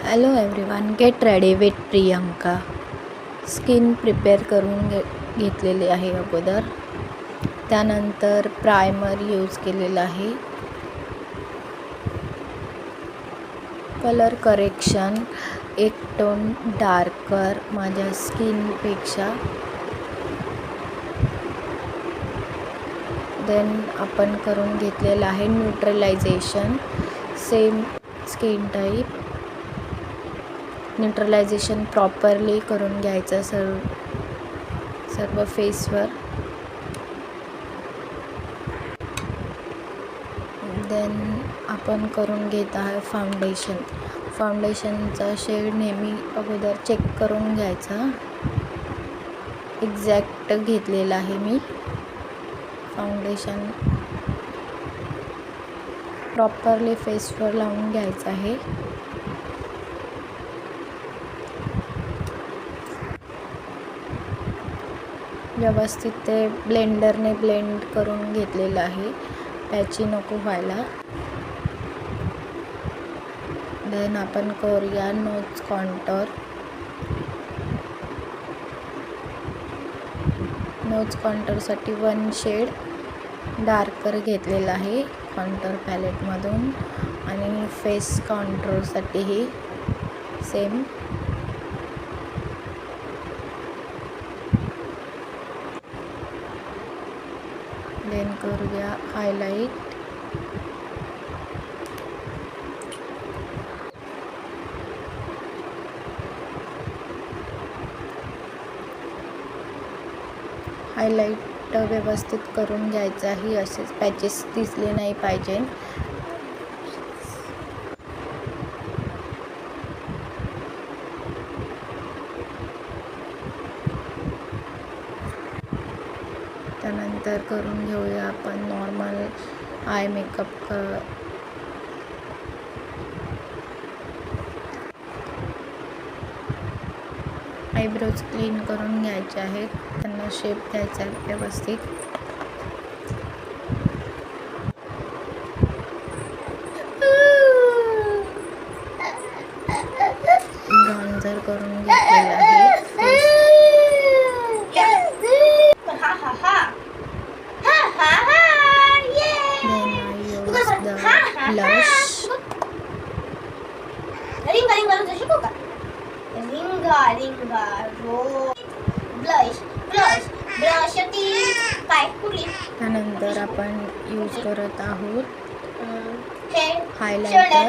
Hello everyone, get ready with Priyanka. Skin prepare करून घेतलेली आहे अगोदर. त्यानंतर प्रायमर यूज केलेला आहे. कलर करेक्शन एक टोन डार्कर माझ्या स्किनपेक्षा. देन आपण करून घेतलेलं आहे neutralisation. Same skin type neutralisation properly करून घ्यायचं सर्व फेसवर. देन आपण करून घेत आहे फाउंडेशन. फाउंडेशनचा शेड नेहमी अगोदर चेक करून घ्यायचा. एक्झॅक्ट घेतलेला आहे मी. फाउंडेशन प्रॉपरली फेसवर लावून घ्यायचं आहे. व्यवस्थित ते ब्लेंडरने ब्लेंड करून घेतलेलं आहे, पॅची नको व्हायला. देन आपण करूया नोज कॉन्टोर. नोज कॉन्टोरसाठी 1 शेड डार्कर घेतलेला आहे कॉन्टोर पॅलेटमधून. आणि फेस कॉन्टोरसाठीही सेम. देन करूया हायलाइट. हायलाइट व्यवस्थित करून घ्यायचं आहे. असेच पॅचेस दिसले नाही पाहिजे. त्यानंतर करून घेऊया आपण normal eye makeup. Eyebrows clean करून घ्यायचे आहेत, त्यांना शेप द्यायचा आहे व्यवस्थित. ब्रॉन्झर करून घेतलेला आहे. Blush. त्यानंतर आपण यूज करत आहोत हायलायटर.